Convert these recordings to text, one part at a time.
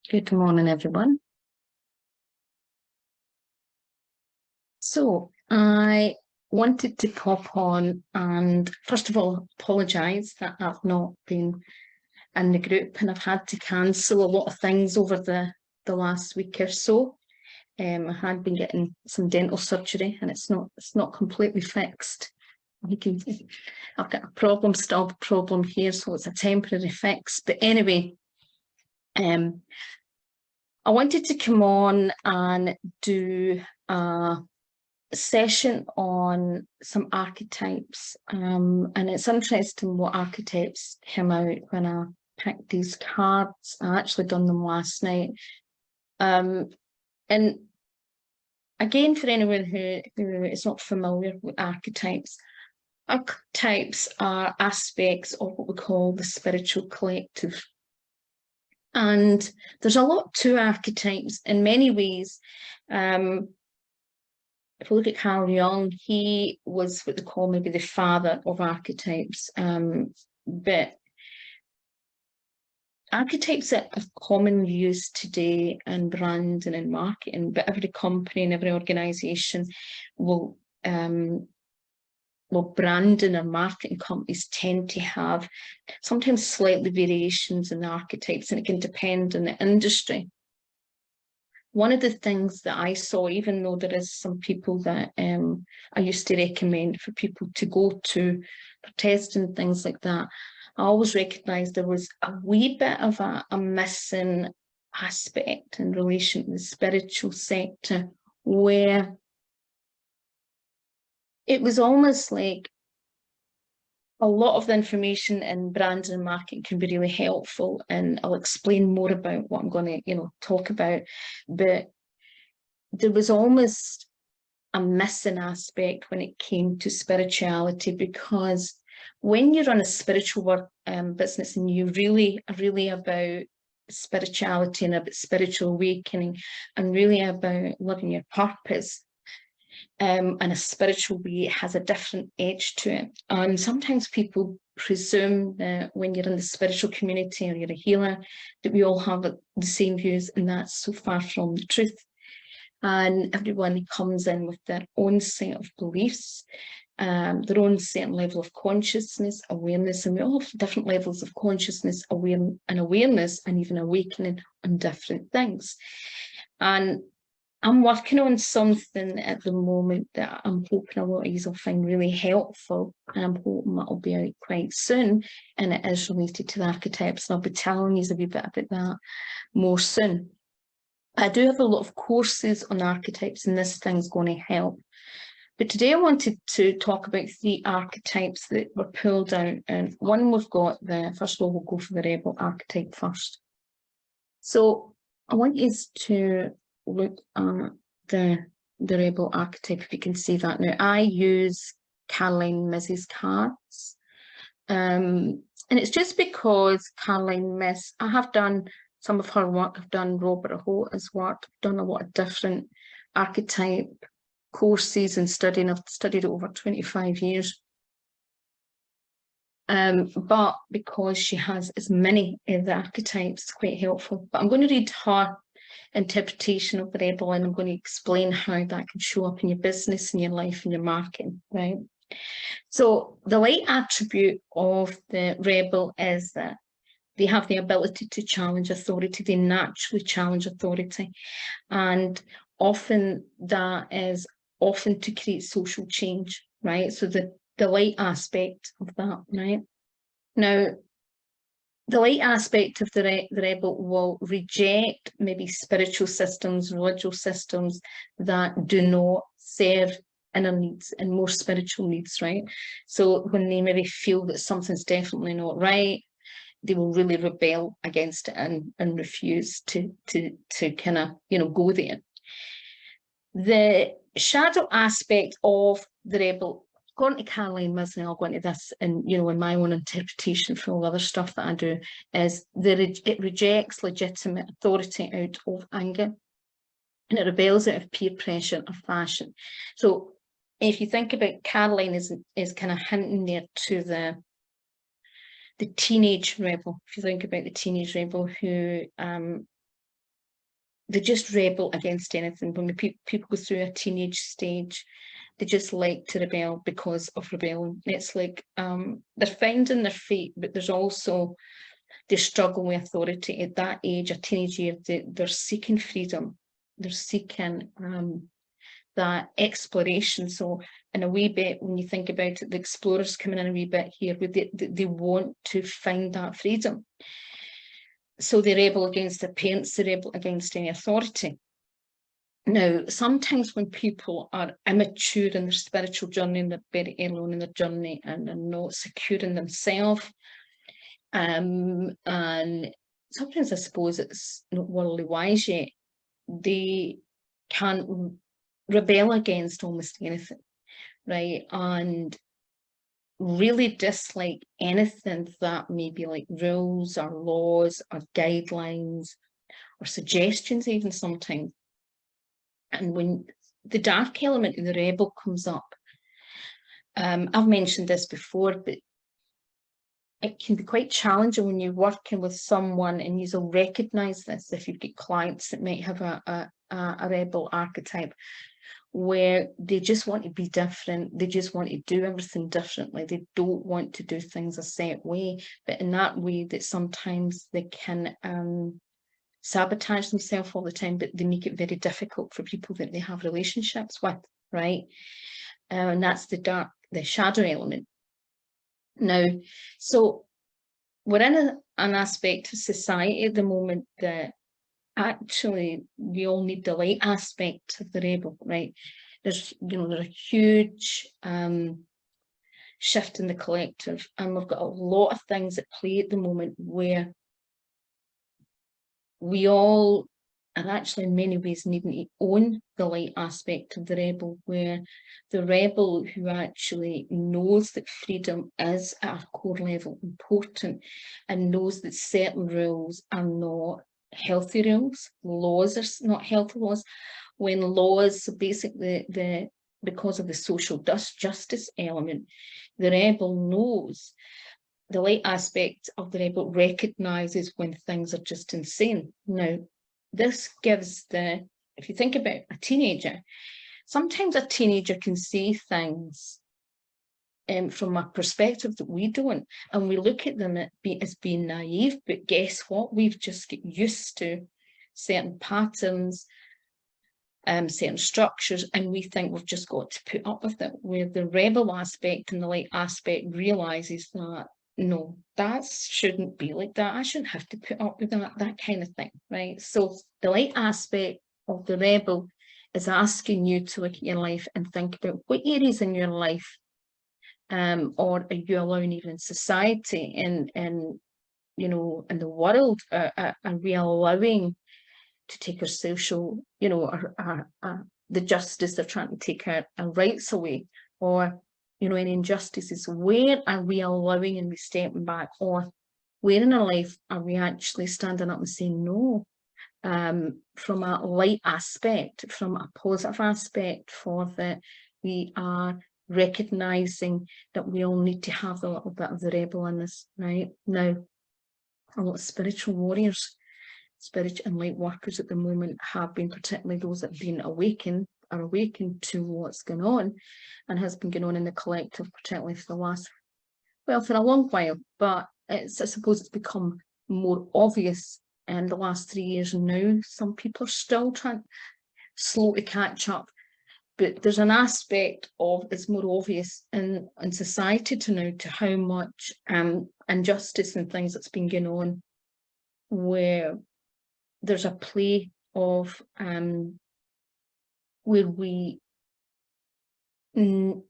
Good morning, everyone. So I wanted to pop on and first of all apologise that I've not been in the group, and I've had to cancel a lot of things over the last week or so. I had been getting some dental surgery, and it's not completely fixed. I've got a problem here, so it's a temporary fix. But anyway, I wanted to come on and do a session on some archetypes, and it's interesting what archetypes came out when I picked these cards. I actually done them last night, and again, for anyone who is not familiar with archetypes are aspects of what we call the spiritual collective. And there's a lot to archetypes in many ways. If we look at Carl Jung, he was what they call maybe the father of archetypes. But archetypes are commonly used today in branding and marketing, but every company and every organisation will branding or marketing companies tend to have sometimes slightly variations in the archetypes, and it can depend on the industry. One of the things that I saw, even though there is some people that I used to recommend for people to go to for testing and things like that, I always recognised there was a wee bit of a missing aspect in relation to the spiritual sector, where it was almost like a lot of the information in branding and marketing can be really helpful, and I'll explain more about what I'm going to, talk about. But there was almost a missing aspect when it came to spirituality, because when you run a spiritual work business and you really are really about spirituality and about spiritual awakening and really about living your purpose, and a spiritual way, it has a different edge to it. And sometimes people presume that when you're in the spiritual community or you're a healer, that we all have the same views, and that's so far from the truth. And everyone comes in with their own set of beliefs, their own certain level of consciousness, awareness, and we all have different levels of consciousness, awareness, and even awakening on different things. And I'm working on something at the moment that I'm hoping a lot of you will find really helpful, and I'm hoping that'll be out quite soon, and it is related to the archetypes, and I'll be telling you a wee bit about that more soon. I do have a lot of courses on archetypes, and this thing's going to help. But today I wanted to talk about 3 archetypes that were pulled out, and one we've got first of all, we'll go for the rebel archetype first. So I want you to look at the rebel archetype, if you can see that. Now, I use Caroline Myss's cards, and it's just because Caroline Myss, I have done some of her work, I've done Robert Ahota's work, I've done a lot of different archetype courses and studying. I've studied it over 25 years. But because she has as many of the archetypes, it's quite helpful. But I'm going to read her interpretation of the rebel, and I'm going to explain how that can show up in your business and your life and your marketing, right? So the light attribute of the rebel is that they have the ability to challenge authority. They naturally challenge authority, and often that is to create social change, right? So the light aspect of that, right? Now, the light aspect of the rebel will reject maybe spiritual systems, religious systems that do not serve inner needs and more spiritual needs, right? So when they maybe feel that something's definitely not right, they will really rebel against it and refuse to kind of, go there. The shadow aspect of the rebel, according to Caroline Myss, and I'll go into this in my own interpretation for all the other stuff that I do, is that it rejects legitimate authority out of anger, and it rebels out of peer pressure or fashion. So if you think about Caroline is kind of hinting there to the teenage rebel. If you think about the teenage rebel who they just rebel against anything. When people go through a teenage stage, they just like to rebel because of rebelling. It's like they're finding their feet, but there's also they struggle with authority. At that age, a teenage year, they're seeking freedom. They're seeking that exploration. So in a wee bit, when you think about it, the explorers coming in a wee bit here, they want to find that freedom. So they rebel against their parents, they rebel against any authority. Now, sometimes when people are immature in their spiritual journey and they're very early on in their journey and they're not secure in themselves, and sometimes I suppose it's not worldly wise yet, they can rebel against almost anything, right? And really dislike anything that may be like rules or laws or guidelines or suggestions even sometimes. And when the dark element of the rebel comes up, I've mentioned this before, but it can be quite challenging when you're working with someone, and you'll recognise this if you've got clients that might have a rebel archetype, where they just want to be different, they just want to do everything differently, they don't want to do things a set way, but in that way that sometimes they can sabotage themselves all the time, but they make it very difficult for people that they have relationships with, right? And that's the shadow element. Now, so we're in an aspect of society at the moment that actually we all need the light aspect of the rebel, right? There's a huge shift in the collective, and we've got a lot of things at play at the moment where we all are actually in many ways needing to own the light aspect of the rebel, where the rebel who actually knows that freedom is at a core level important and knows that certain rules are not healthy rules, laws are not healthy laws, when laws, so basically because of the social justice element, the rebel knows, the light aspect of the rebel recognises when things are just insane. Now, this gives if you think about a teenager, sometimes a teenager can see things from a perspective that we don't, and we look at them as being naive, but guess what? We've just get used to certain patterns, certain structures, and we think we've just got to put up with it, where the rebel aspect and the light aspect realises that no, that shouldn't be like that. I shouldn't have to put up with that kind of thing, right? So the light aspect of the rebel is asking you to look at your life and think about what areas in your life, or are you allowing even in society and in the world, are we allowing to take our social, the justice they're trying to take our rights away, or any injustices? Where are we allowing and we stepping back, or where in our life are we actually standing up and saying no, from a light aspect, from a positive aspect, for that we are recognizing that we all need to have a little bit of the rebel in us, right? Now, a lot of spiritual warriors, spirit and light workers at the moment have been, particularly those that have been awakened to what's going on and has been going on in the collective, particularly for a long while, but I suppose it's become more obvious in the last 3 years. Now some people are still slow to catch up, but there's an aspect of it's more obvious in society to how much injustice and things that's been going on, where there's a play of where we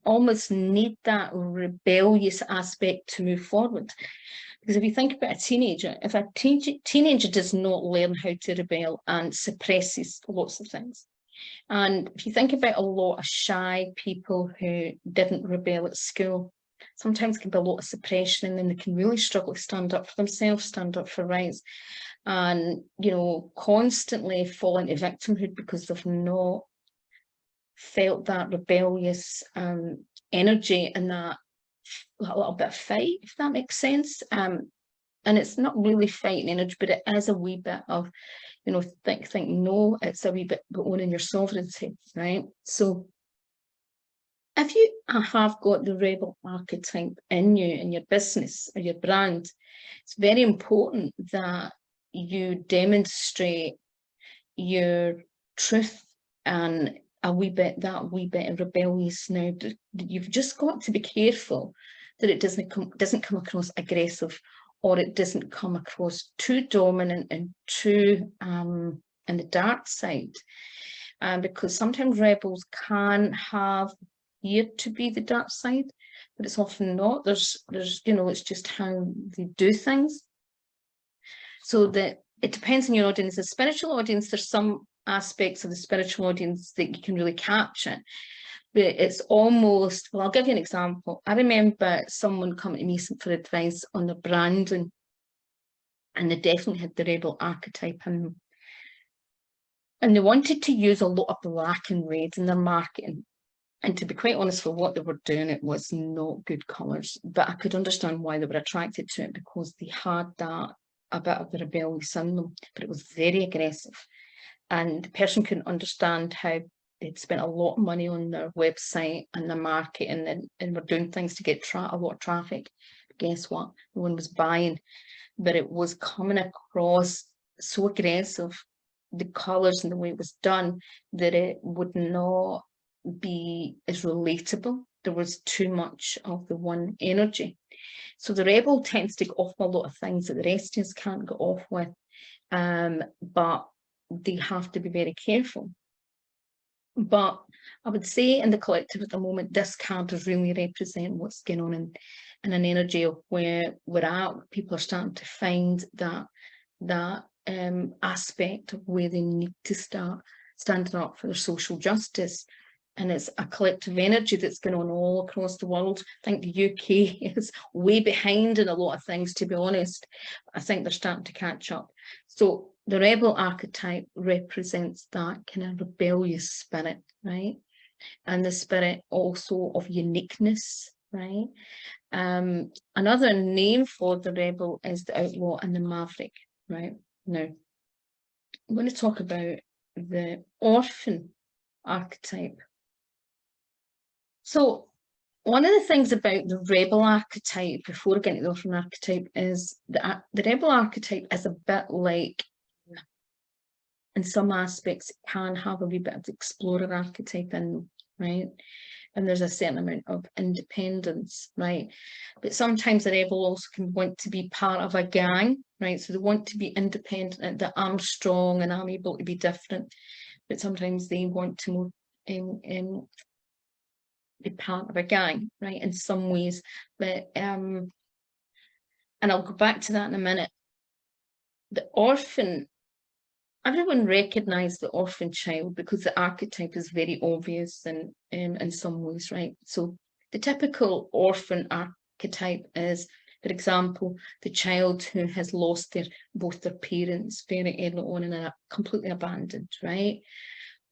almost need that rebellious aspect to move forward. Because if you think about a teenager, if a teenager does not learn how to rebel and suppresses lots of things, and if you think about a lot of shy people who didn't rebel at school, sometimes can be a lot of suppression, and then they can really struggle to stand up for themselves, stand up for rights, and constantly fall into victimhood because they've not felt that rebellious energy and that little bit of fight, if that makes sense. And it's not really fighting energy, but it is a wee bit of, you know, think, no, it's a wee bit owning your sovereignty, right? So if you have got the rebel archetype in you, in your business or your brand, it's very important that you demonstrate your truth and that wee bit of rebellious. Now, you've just got to be careful that it doesn't come across aggressive, or it doesn't come across too dominant and too in the dark side, because sometimes rebels can have here to be the dark side, but it's often not. There's you know, it's just how they do things. So that it depends on your audience. The spiritual audience, there's some aspects of the spiritual audience that you can really capture, but it's almost, well, I'll give you an example. I remember someone coming to me for advice on their branding, and they definitely had the rebel archetype in them. And they wanted to use a lot of black and red in their marketing. And to be quite honest, for what they were doing, it was not good colours. But I could understand why they were attracted to it, because they had that, a bit of the rebellious in them, but it was very aggressive. And the person couldn't understand how they'd spent a lot of money on their website and their marketing, and were doing things to get a lot of traffic. But guess what? No one was buying. But it was coming across so aggressive, the colours and the way it was done, that it would not be as relatable. There was too much of the one energy. So the rebel tends to go off a lot of things that the rest of us can't go off with, but they have to be very careful. But I would say in the collective at the moment, this card does really represent what's going on in an energy of where we're at. People are starting to find that aspect of where they need to start standing up for their social justice. And it's a collective energy that's going on all across the world. I think the UK is way behind in a lot of things, to be honest. I think they're starting to catch up. So the rebel archetype represents that kind of rebellious spirit, right? And the spirit also of uniqueness, right? Another name for the rebel is the outlaw and the maverick, right? Now, I'm going to talk about the orphan archetype. So one of the things about the rebel archetype, before getting to the orphan archetype, is that the rebel archetype is a bit like, in some aspects, it can have a wee bit of the explorer archetype in them, right? And there's a certain amount of independence, right? But sometimes the rebel also can want to be part of a gang, right? So they want to be independent, that I'm strong and I'm able to be different. But sometimes they want to more be part of a gang, right, in some ways. But and I'll go back to that in a minute. The orphan, everyone recognised the orphan child because the archetype is very obvious in some ways, right? So the typical orphan archetype is, for example, the child who has lost both their parents very early on and are completely abandoned, right?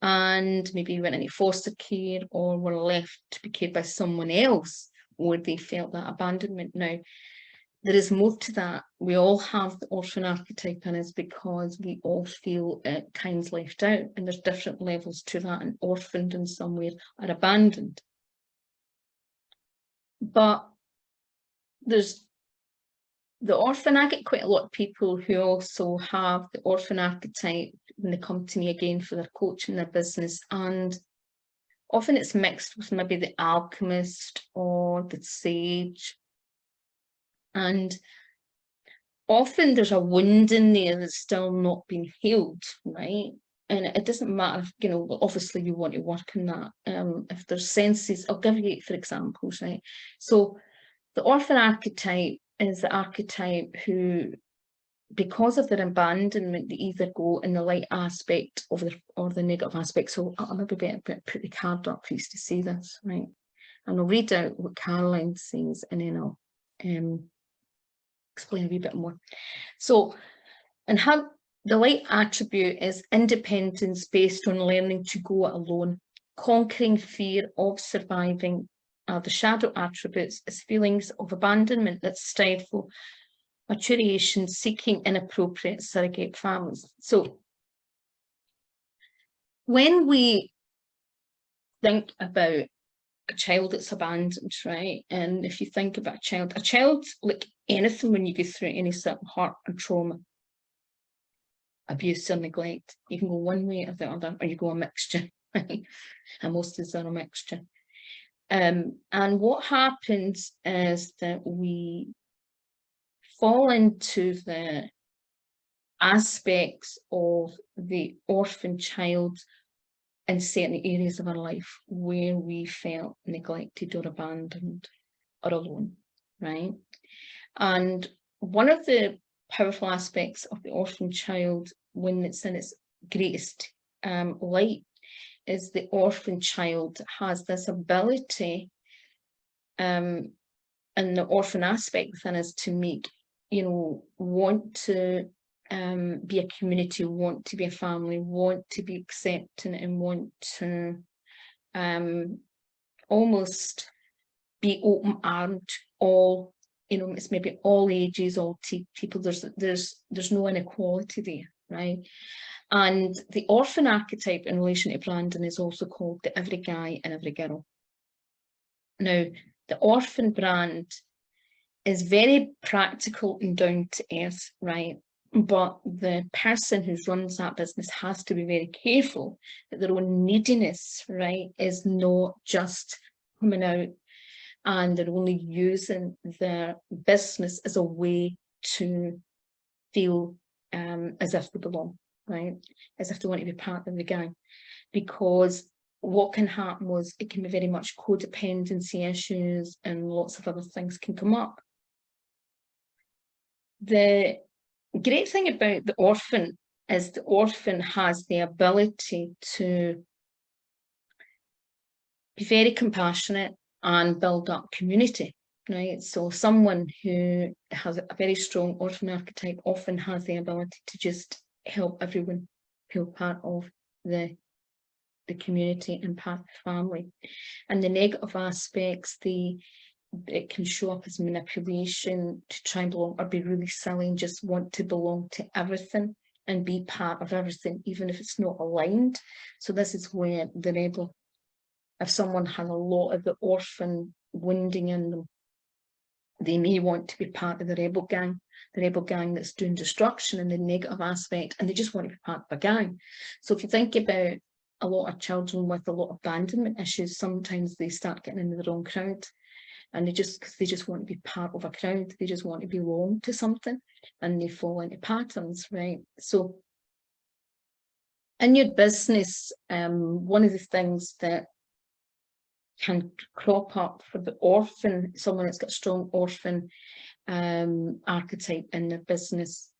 And maybe went into foster care or were left to be cared by someone else, or they felt that abandonment. Now, there is more to that. We all have the orphan archetype in us because we all feel at times left out, and there's different levels to that, and orphaned in some way are abandoned. But there's the orphan. I get quite a lot of people who also have the orphan archetype when they come to me again for their coaching, their business, and often it's mixed with maybe the alchemist or the sage. And often there's a wound in there that's still not been healed, right? And it doesn't matter, if, you know, obviously you want to work on that. If there's senses, I'll give you for examples, right? So the orphan archetype is the archetype who, because of their abandonment, they either go in the light aspect of or the negative aspect. So I'll maybe put the card up for you to see this, right? And I'll read out what Caroline says, and then I'll explain a wee bit more. So, and how the light attribute is independence based on learning to go it alone, conquering fear of surviving. The shadow attributes is feelings of abandonment that stifle maturation, seeking inappropriate surrogate families. So when we think about a child that's abandoned, right? And if you think about a child, like anything, when you go through any sort of hurt and trauma, abuse or neglect, you can go one way or the other, or you go a mixture, right? And most of us are a mixture. And what happens is that we fall into the aspects of the orphan child in certain areas of our life where we felt neglected or abandoned or alone, right? And one of the powerful aspects of the orphan child, when it's in its greatest light, is the orphan child has this ability, and the orphan aspect within us, to make, want to be a community, want to be a family, want to be accepting, and want to almost be open-armed to all, it's maybe all ages, all people. There's no inequality there, right? And the orphan archetype in relation to Brandon is also called the every guy and every girl. Now, the orphan brand is very practical and down to earth, right? But the person who runs that business has to be very careful that their own neediness, right, is not just coming out and they're only using their business as a way to feel as if they belong, right? As if they want to be part of the gang. Because what can happen was it can be very much codependency issues and lots of other things can come up. The great thing about the orphan is the orphan has the ability to be very compassionate and build up community, right? So someone who has a very strong orphan archetype often has the ability to just help everyone feel part of the community and part of the family. And the negative aspects, it can show up as manipulation to try and belong, or be really silly and just want to belong to everything and be part of everything, even if it's not aligned. So this is where the rebel, if someone has a lot of the orphan wounding in them, they may want to be part of the rebel gang that's doing destruction in the negative aspect, and they just want to be part of a gang. So if you think about a lot of children with a lot of abandonment issues, sometimes they start getting into the wrong crowd. And they just want to be part of a crowd, they just want to belong to something, and they fall into patterns, right? So in your business, one of the things that can crop up for the orphan, someone that's got a strong orphan archetype in their business,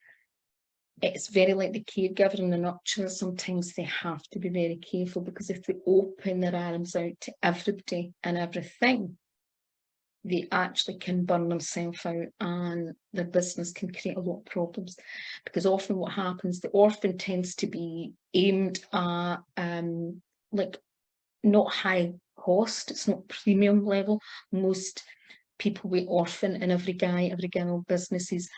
it's very like the caregiver and the nurturer. Sometimes they have to be very careful, because if they open their arms out to everybody and everything, they actually can burn themselves out, and their business can create a lot of problems. Because often what happens, the orphan tends to be aimed at like not high cost, it's not premium level. Most people with orphan and every guy, every girl businesses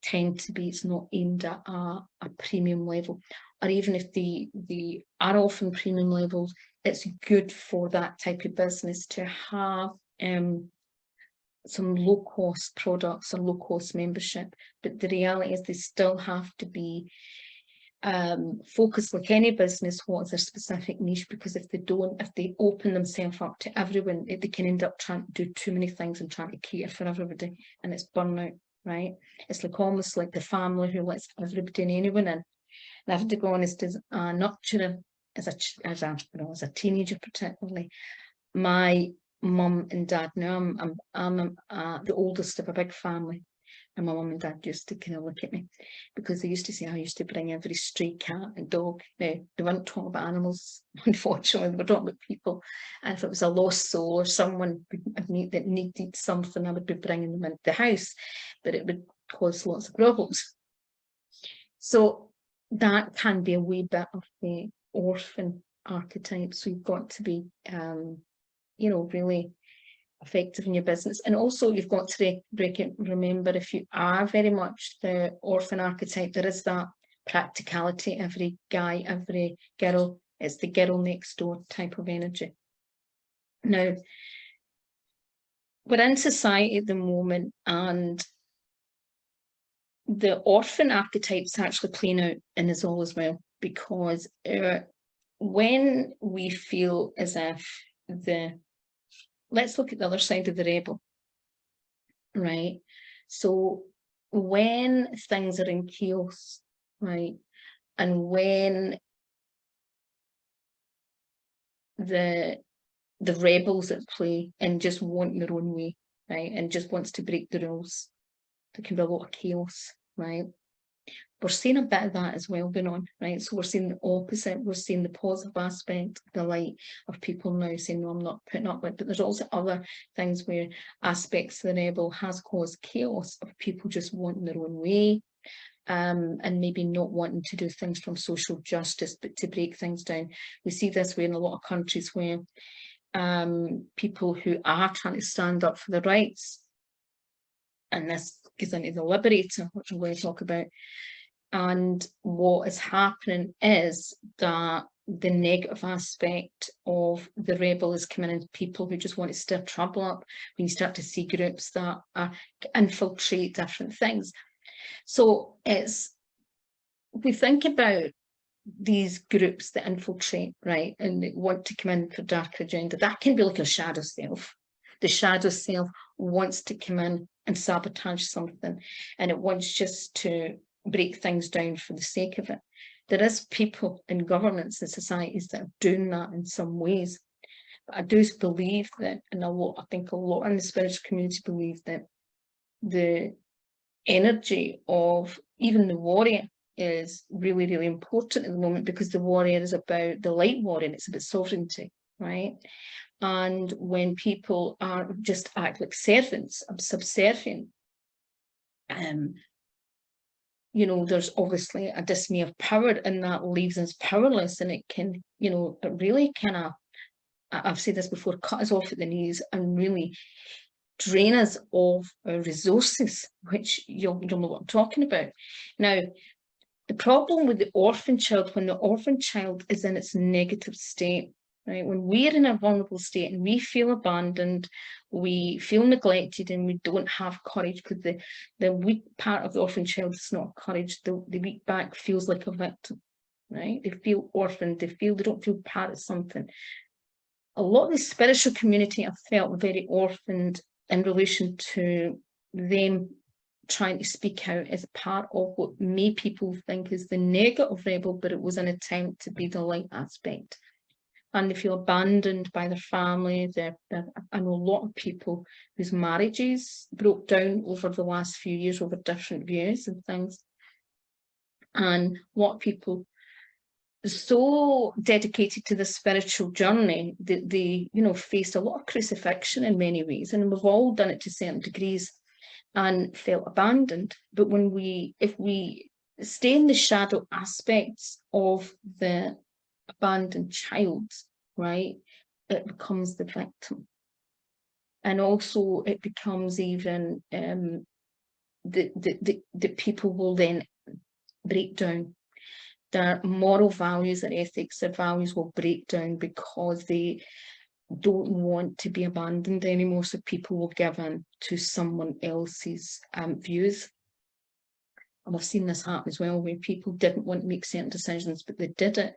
tend to be, it's not aimed at a premium level. Or even if they are often premium levels, it's good for that type of business to have some low-cost products or low-cost membership. But the reality is they still have to be focused, like any business, what is their specific niche, because if they open themselves up to everyone, they can end up trying to do too many things and trying to cater for everybody, and it's burnout, right? It's like almost like the family who lets everybody and anyone in. And I have to be honest, as a nurturer, as a teenager particularly, my mum and dad, now I'm the oldest of a big family, and my mum and dad used to kind of look at me, because they used to say I used to bring every stray cat and dog. Now, they weren't talking about animals, unfortunately, they were talking about people. And if it was a lost soul or someone that needed something, I would be bringing them into the house, but it would cause lots of problems. So that can be a wee bit of the orphan archetype. So you've got to be really effective in your business. And also you've got to remember, if you are very much the orphan archetype, there is that practicality, every guy, every girl, it's the girl next door type of energy. Now, we're in society at the moment, and the orphan archetype's actually playing out in us all as well, because when we feel as if let's look at the other side of the rebel, right? So when things are in chaos, right, and when the rebels at play and just want their own way, right, and just wants to break the rules, there can be a lot of chaos, right? We're seeing a bit of that as well going on, right? So we're seeing the opposite. We're seeing the positive aspect, the light of people now saying, no, I'm not putting up with it. But there's also other things where aspects of the rebel has caused chaos of people just wanting their own way, and maybe not wanting to do things from social justice, but to break things down. We see this way in a lot of countries where people who are trying to stand up for their rights, and this goes into the liberator, which I'm going to talk about. And what is happening is that the negative aspect of the rebel is coming in, people who just want to stir trouble up, when you start to see groups that infiltrate different things. So we think about these groups that infiltrate, right, and they want to come in for darker agenda. That can be like a shadow self. The shadow self wants to come in and sabotage something, and it wants just to break things down for the sake of it. There is people in governments and societies that are doing that in some ways. But I do believe that, and I think a lot in the spiritual community believe that the energy of even the warrior is really, really important at the moment, because the warrior is about the light warrior, and it's about sovereignty, right? And when people are just act like servants, subservient, you know, there's obviously a dismay of power, and that leaves us powerless, and it can, you know, it really kind of, I've said this before, cut us off at the knees and really drain us of our resources, which you'll know what I'm talking about. Now, the problem with the orphan child, when the orphan child is in its negative state, right, when we're in a vulnerable state and we feel abandoned, we feel neglected, and we don't have courage, because the weak part of the orphan child is not courage. The weak back feels like a victim, right? They feel orphaned, they don't feel part of something. A lot of the spiritual community have felt very orphaned in relation to them trying to speak out as a part of what may people think is the negative rebel, but it was an attempt to be the light aspect. And they feel abandoned by their family. I know a lot of people whose marriages broke down over the last few years over different views and things. And a lot of people so dedicated to the spiritual journey that they, you know, faced a lot of crucifixion in many ways, and we've all done it to certain degrees, and felt abandoned. But if we stay in the shadow aspects of the abandoned child, right, it becomes the victim. And also it becomes even the people will then break down. Their moral values, their ethics, their values will break down, because they don't want to be abandoned anymore. So people will give in to someone else's views. And we've seen this happen as well, where people didn't want to make certain decisions, but they did it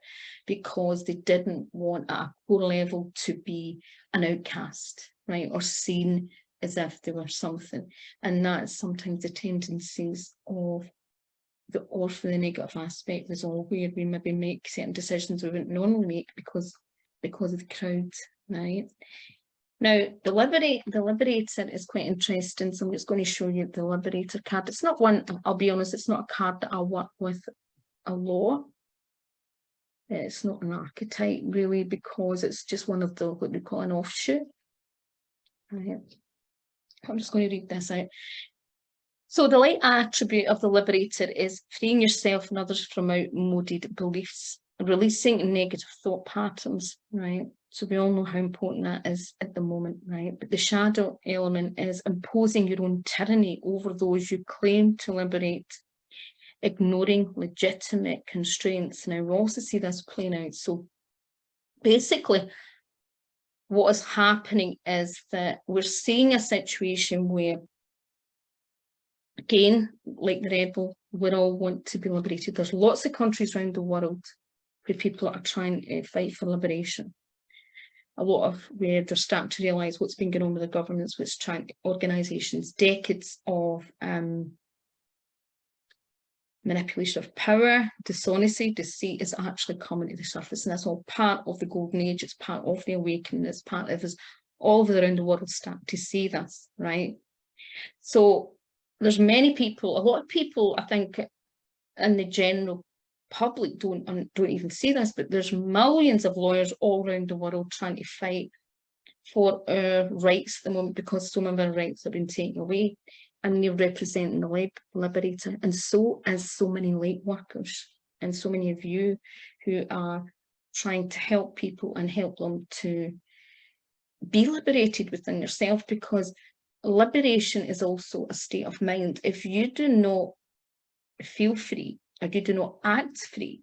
because they didn't want at a core level to be an outcast, right, or seen as if they were something. And that's sometimes the tendencies of the orphan, the negative aspect is all where we maybe make certain decisions we wouldn't normally make because of the crowd, right? Now, the liberator is quite interesting, so I'm just going to show you the liberator card. It's not one, I'll be honest, it's not a card that I work with a lot. It's not an archetype really, because it's just one of the, what we call an offshoot. Right. I'm just going to read this out. So the light attribute of the liberator is freeing yourself and others from outmoded beliefs, releasing negative thought patterns, right? So we all know how important that is at the moment, right? But the shadow element is imposing your own tyranny over those you claim to liberate, ignoring legitimate constraints. Now, we also see this playing out. So basically, what is happening is that we're seeing a situation where, again, like the rebel, we all want to be liberated. There's lots of countries around the world where people are trying to fight for liberation. A lot of where they're starting to realise what's been going on with the governments, what's trying organisations, decades of manipulation of power, dishonesty, deceit is actually coming to the surface, and that's all part of the golden age. It's part of the awakening. It's part of us all around the world start to see this, right? So there's many people, a lot of people, I think, in the general public don't even see this, but there's millions of lawyers all around the world trying to fight for our rights at the moment, because some of our rights have been taken away, and they're representing the liberator, and so as so many light workers and so many of you who are trying to help people and help them to be liberated within yourself, because liberation is also a state of mind. If you do not feel free, or you do not act free,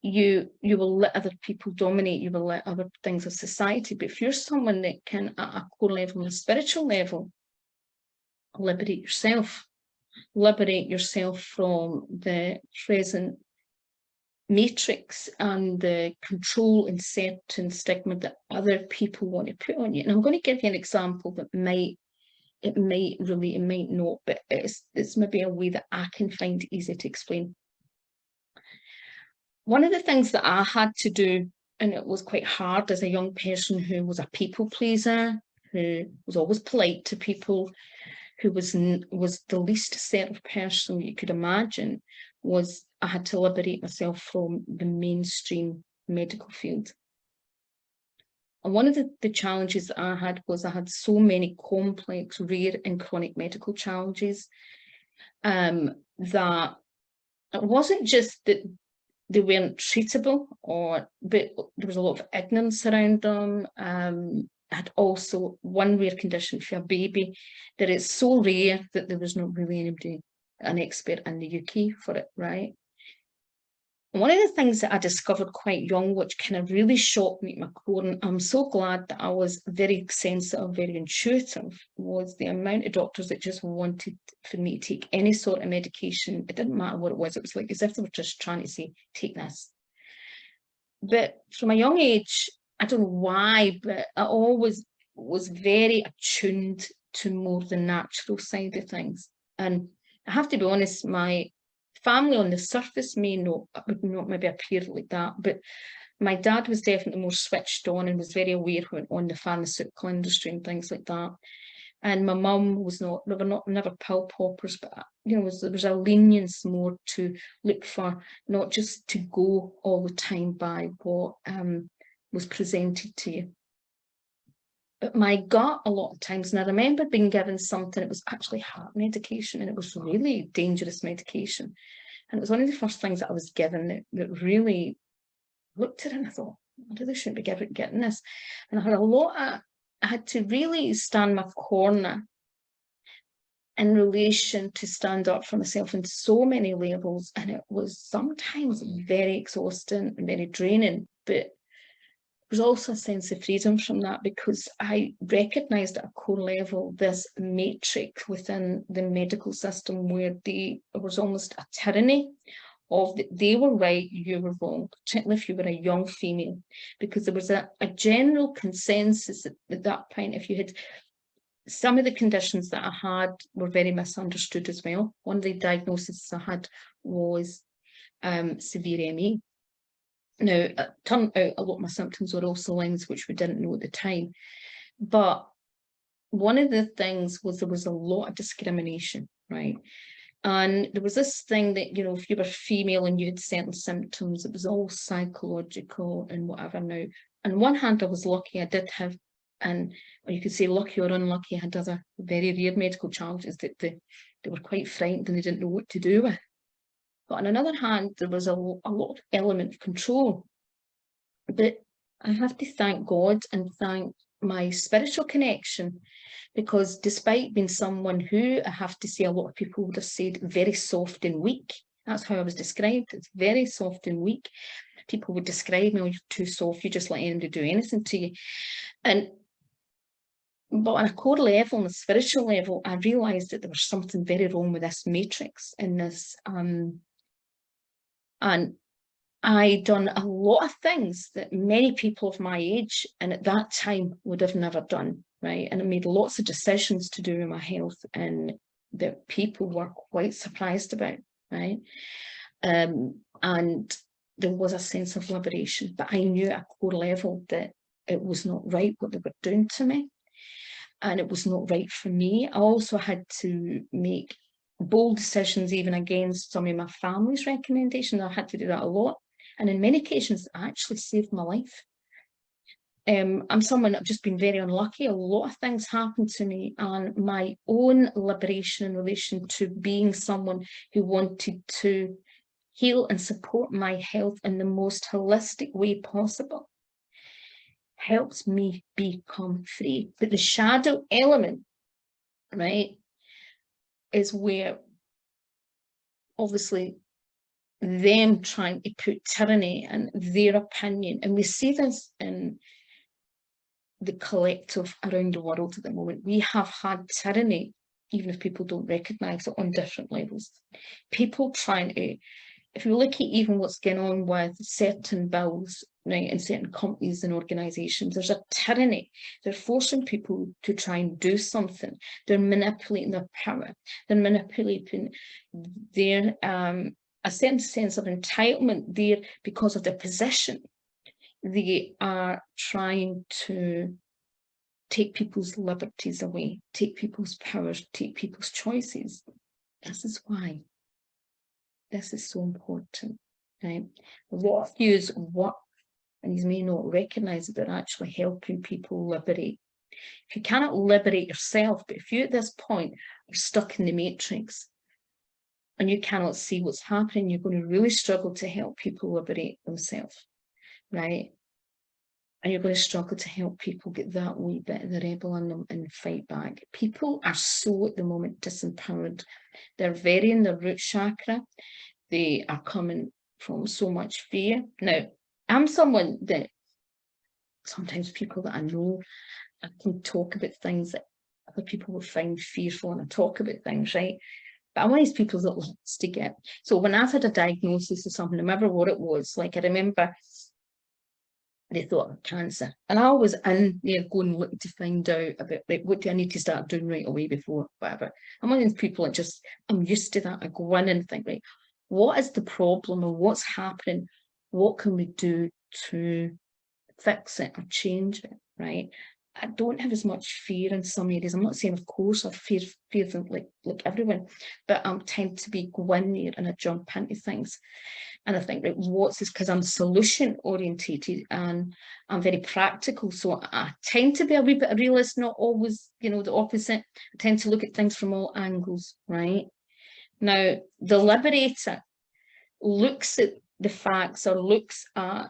you will let other people dominate, you will let other things of society. But if you're someone that can, at a core level, on a spiritual level, liberate yourself from the present matrix and the control and certain stigma that other people want to put on you. And I'm going to give you an example that might relate, it might not, but it's maybe a way that I can find easy to explain. One of the things that I had to do, and it was quite hard as a young person who was a people pleaser, who was always polite to people, who was the least assertive person you could imagine, was I had to liberate myself from the mainstream medical field. And one of the challenges that I had was I had so many complex, rare and chronic medical challenges that it wasn't just that they weren't treatable, but there was a lot of ignorance around them. I had also one rare condition for a baby that is so rare that there was not really anybody, an expert in the UK for it, right? One of the things that I discovered quite young, which kind of really shocked me at my core, and I'm so glad that I was very sensitive, very intuitive, was the amount of doctors that just wanted for me to take any sort of medication. It didn't matter what it was. It was like as if they were just trying to say, take this. But from a young age, I don't know why, but I always was very attuned to more the natural side of things. And I have to be honest, my family on the surface would not maybe appear like that, but my dad was definitely more switched on and was very aware when on the pharmaceutical industry and things like that. And my mum was never pill poppers, but there was a lenience more to look for, not just to go all the time by what was presented to you. But my gut, a lot of times, and I remember being given something, it was actually heart medication, and it was really dangerous medication. And it was one of the first things that I was given that really looked at it and I thought, I really shouldn't be getting this. And I had to really stand my corner in relation to stand up for myself in so many levels. And it was sometimes very exhausting and very draining, but there's also a sense of freedom from that, because I recognised at a core level this matrix within the medical system where there was almost a tyranny of they were right, you were wrong, particularly if you were a young female, because there was a general consensus at that point. If you had some of the conditions that I had were very misunderstood as well. One of the diagnoses I had was severe ME. Now, it turned out a lot of my symptoms were also things which we didn't know at the time. But one of the things was there was a lot of discrimination, right? And there was this thing that, if you were female and you had certain symptoms, it was all psychological and whatever. Now, on one hand, I was lucky I did have, or you could say lucky or unlucky, I had other very rare medical challenges that they were quite frightened and they didn't know what to do with. But on another hand, there was a lot of element of control. But I have to thank God and thank my spiritual connection, because despite being someone who, I have to say, a lot of people would have said very soft and weak, that's how I was described. It's very soft and weak. People would describe me, oh, you're too soft, you just let anybody do anything to you. But on a core level, on a spiritual level, I realised that there was something very wrong with this matrix in this. And I done a lot of things that many people of my age and at that time would have never done, right? And I made lots of decisions to do with my health and that people were quite surprised about, right? And there was a sense of liberation, but I knew at a core level that it was not right what they were doing to me, and it was not right for me. I also had to make bold decisions even against some of my family's recommendations. I had to do that a lot. And in many occasions, I actually saved my life. I'm someone, I've just been very unlucky. A lot of things happened to me, and my own liberation in relation to being someone who wanted to heal and support my health in the most holistic way possible helps me become free. But the shadow element, right, is where obviously them trying to put tyranny and their opinion, and we see this in the collective around the world at the moment. We have had tyranny, even if people don't recognise it, on different levels. People trying to, if you look at even what's going on with certain bills, right, in certain companies and organisations, there's a tyranny. They're forcing people to try and do something. They're manipulating their power. They're manipulating their a certain sense of entitlement there because of their position. They are trying to take people's liberties away, take people's powers, take people's choices. This is why this is so important, right? A lot of you work, and you may not recognise that they're actually helping people liberate. If you cannot liberate yourself, but if you at this point are stuck in the matrix and you cannot see what's happening, you're going to really struggle to help people liberate themselves, right? And you're going to struggle to help people get that wee bit of the rebel in them and fight back. People are so at the moment disempowered. They're very in their root chakra. They are coming from so much fear. Now, I'm someone that sometimes people that I know, I can talk about things that other people would find fearful, and I talk about things, right? But I'm one of these people that likes to get. So when I've had a diagnosis of something, I remember what it was. Like I remember they thought of cancer, and I was in there going looking to find out about, like, what do I need to start doing right away before whatever. I'm one of these people that just, I'm used to that. I go in and think, right, what is the problem or what's happening? What can we do to fix it or change it, right? I don't have as much fear in some areas. I'm not saying, of course, I fear them like everyone, but I tend to be go in there and I jump into things. And I think, right, what's this? Because I'm solution orientated and I'm very practical. So I tend to be a wee bit of realist, not always, you know, the opposite. I tend to look at things from all angles, right? Now, the liberator looks at the facts or looks at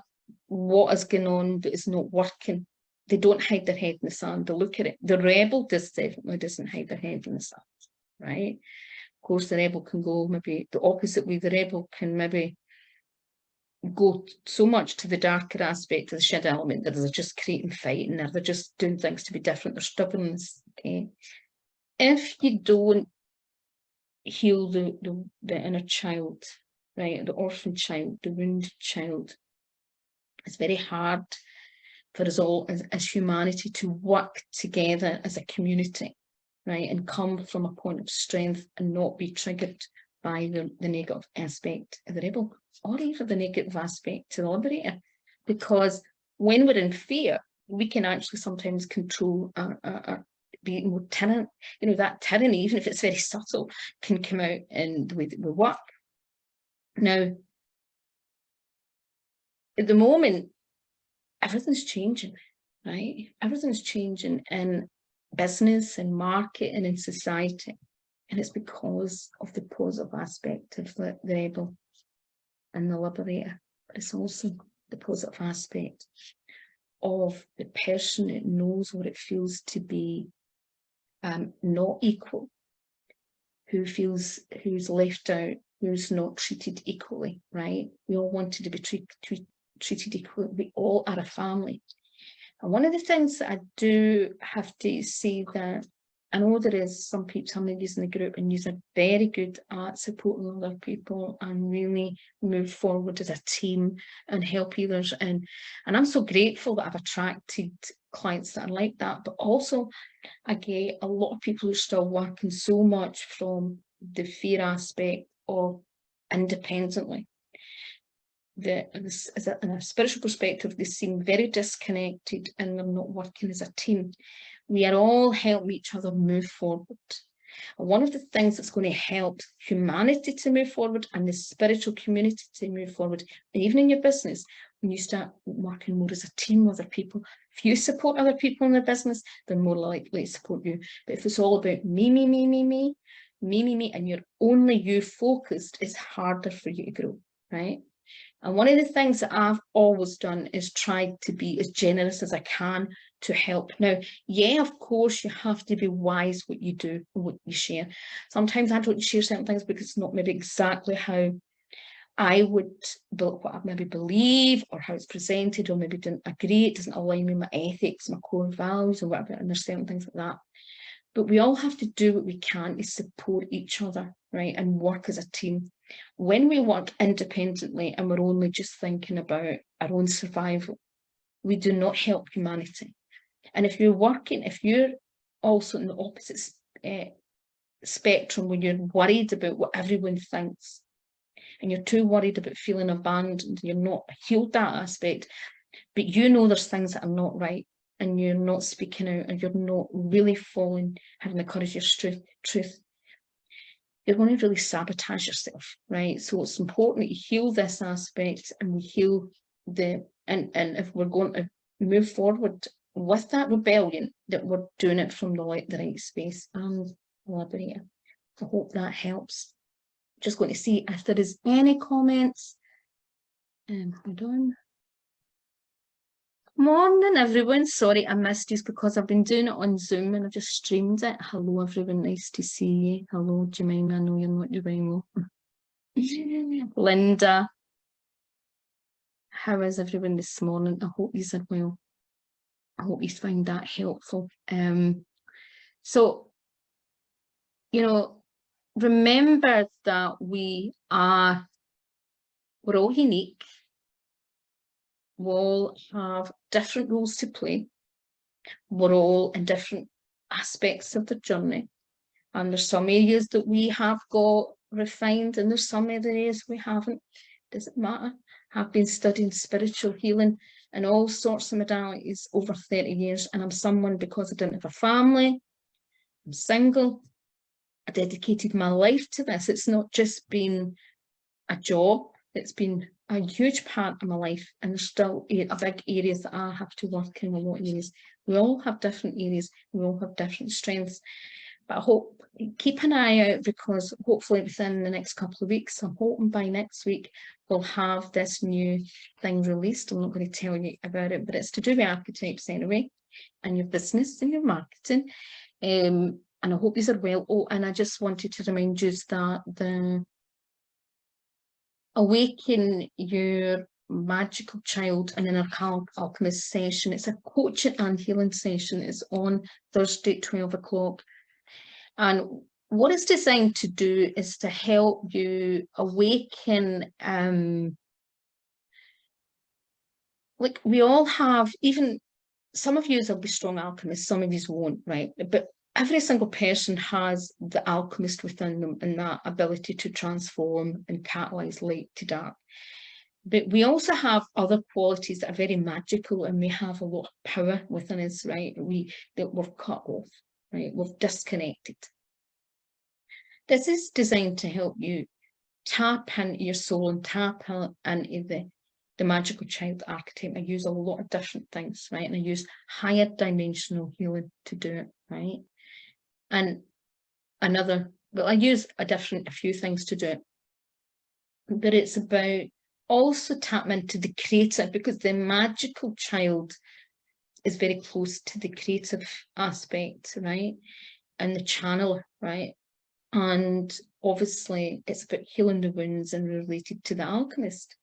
what is going on that is not working. They don't hide their head in the sand. They look at it. The rebel definitely doesn't hide their head in the sand, right? Of course, the rebel can go maybe the opposite way. The rebel can maybe go so much to the darker aspect of the shadow element that they're just creating fighting, or they're just doing things to be different. They're stubbornness. Okay, if you don't heal the inner child, right, the orphan child, the wounded child, it's very hard for us all as humanity to work together as a community, right, and come from a point of strength and not be triggered by the negative aspect of the rebel or even the negative aspect to the liberator. Because when we're in fear, we can actually sometimes control our be more tyranny. You know, that tyranny, even if it's very subtle, can come out in the way that we work. Now, at the moment, everything's changing, right? Everything's changing in business and market and in society. And it's because of the positive aspect of the rebel and the liberator, but it's also the positive aspect of the person that knows what it feels to be not equal, who's left out, who's not treated equally, right? We all wanted to be treated equally. We all are a family. And one of the things that I do have to say, that I know there is some ladies in the group, and you're very good at supporting other people and really move forward as a team and help others. And I'm so grateful that I've attracted clients that are like that. But also, I get a lot of people who are still working so much from the fear aspect of independently. In a spiritual perspective, they seem very disconnected and they're not working as a team. We are all helping each other move forward. And one of the things that's going to help humanity to move forward and the spiritual community to move forward, and even in your business, when you start working more as a team with other people, if you support other people in their business, they're more likely to support you. But if it's all about me, and you're only you focused, it's harder for you to grow, right? And one of the things that I've always done is tried to be as generous as I can to help. Now, yeah, of course, you have to be wise what you do and what you share. Sometimes I don't share certain things because it's not maybe exactly how I would, what I maybe believe, or how it's presented, or maybe didn't agree, it doesn't align with my ethics, my core values, or whatever, and there's certain things like that. But we all have to do what we can to support each other, right, and work as a team. When we work independently and we're only just thinking about our own survival, we do not help humanity. And if you're also in the opposite spectrum, when you're worried about what everyone thinks, and you're too worried about feeling abandoned, you're not healed that aspect, but you know there's things that are not right, and you're not speaking out, and you're not really having the courage of your truth, you're going to really sabotage yourself, right? So it's important to heal this aspect, and we heal and if we're going to move forward with that rebellion, that we're doing it from the right space and liberator. I hope that helps. Just going to see if there is any comments. Hold on. Morning, everyone. Sorry I missed you because I've been doing it on Zoom and I just streamed it. Hello, everyone. Nice to see you. Hello, Jemima. I know you're not doing well. Linda. How is everyone this morning? I hope you are well. I hope you find that helpful. So, remember that we're all unique. We all have different roles to play. We're all in different aspects of the journey. And there's some areas that we have got refined, and there's some areas we haven't. Doesn't matter. I've been studying spiritual healing and all sorts of modalities over 30 years. And I'm someone, because I didn't have a family, I'm single, I dedicated my life to this. It's not just been a job, it's been a huge part of my life, and there's still a big areas that I have to work in, a lot of areas. We all have different areas, we all have different strengths, but I hope, keep an eye out, because hopefully within the next couple of weeks, I'm hoping by next week, we'll have this new thing released. I'm not going to tell you about it, but it's to do with archetypes anyway, and your business and your marketing. And I hope these are well. Oh, and I just wanted to remind you that the Awaken Your Magical Child and Inner Alchemist session, it's a coaching and healing session, is on Thursday at 12 o'clock. And what it's designed to do is to help you awaken, like we all have, even some of you will be strong alchemists, some of you won't, right? But every single person has the alchemist within them, and that ability to transform and catalyze light to dark. But we also have other qualities that are very magical, and we have a lot of power within us, right? That we're cut off, right? We've disconnected. This is designed to help you tap into your soul and tap into the magical child archetype. I use a lot of different things, right? And I use higher dimensional healing to do it, right? And I use a few things to do it. But it's about also tap into the creator, because the magical child is very close to the creative aspect, right? And the channeler, right? And obviously it's about healing the wounds and related to the alchemist.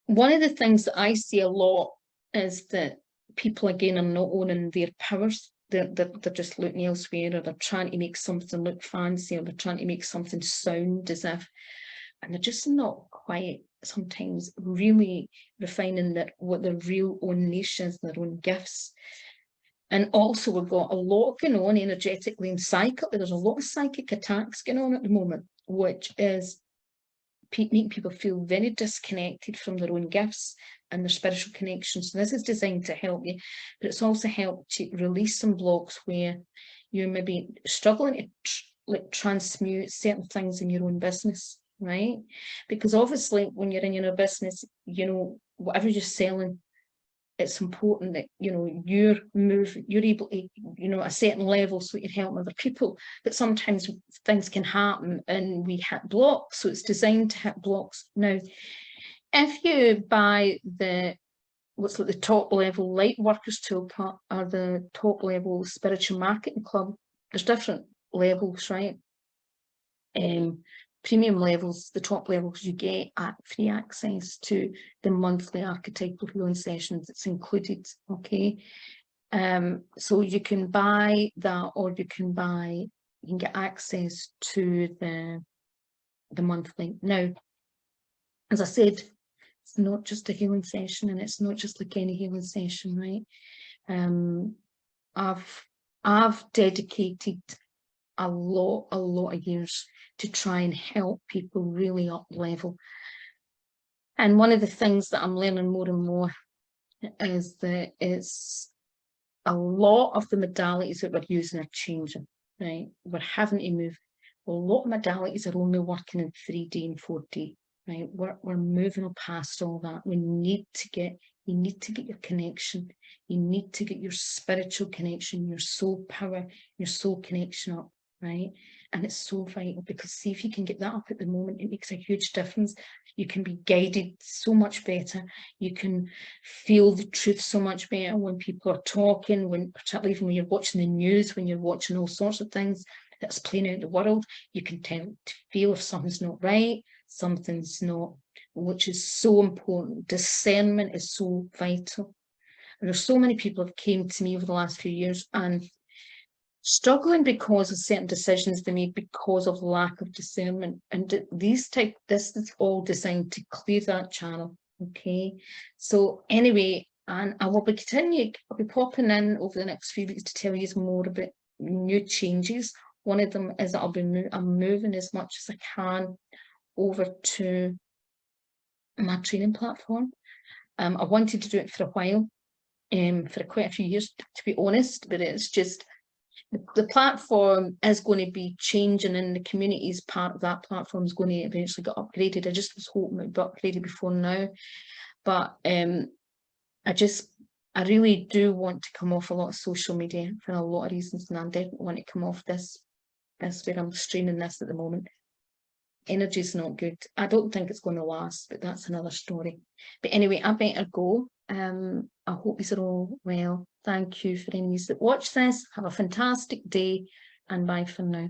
One of the things that I see a lot is that people, again, are not owning their powers. They're just looking elsewhere, or they're trying to make something look fancy, or they're trying to make something sound as if, and they're just not quite sometimes really refining that what their real own niche is, their own gifts. And also we've got a lot going on energetically and psychically. There's a lot of psychic attacks going on at the moment, which is making people feel very disconnected from their own gifts and their spiritual connections. So this is designed to help you, but it's also helped to release some blocks where you're maybe struggling to transmute certain things in your own business, right? Because obviously when you're in your business, you know, whatever you're selling, it's important that, you know, you're able to, you know, a certain level so you're helping other people. But sometimes things can happen and we hit blocks. So it's designed to hit blocks. Now, if you buy what's like the top level light workers toolkit or the top level spiritual marketing club, there's different levels, right? Premium levels, the top levels, you get free access to the monthly archetypal healing sessions. It's included, okay? So you can buy that, or you can get access to the monthly. Now, as I said, it's not just a healing session, and it's not just like any healing session, right? I've dedicated a lot of years to try and help people really up level. And one of the things that I'm learning more and more is that it's a lot of the modalities that we're using are changing, right? We're having to move. A lot of modalities are only working in 3D and 4D, right? We're moving past all that. You need to get your connection. You need to get your spiritual connection, your soul power, your soul connection up, right? And it's so vital, because see, if you can get that up at the moment, it makes a huge difference. You can be guided so much better. You can feel the truth so much better when people are talking, particularly when you're watching the news, when you're watching all sorts of things that's playing out in the world. You can tend to feel if something's not right, something's not, which is so important. Discernment is so vital. And there's so many people have came to me over the last few years and struggling because of certain decisions they made because of lack of discernment. And this is all designed to clear that channel, okay? So anyway, and I will be continuing, I'll be popping in over the next few weeks to tell you more about new changes. One of them is that I'm moving as much as I can over to my training platform. I wanted to do it for a while, for quite a few years, to be honest, but it's just, the platform is going to be changing, and the community's part of that platform is going to eventually get upgraded. I just was hoping it would be upgraded before now, but I really do want to come off a lot of social media for a lot of reasons, and I definitely want to come off this where I'm streaming this at the moment. Energy's not good. I don't think it's going to last, but that's another story. But anyway, I better go. I hope you're all well. Thank you for any of you that watch this. Have a fantastic day, and bye for now.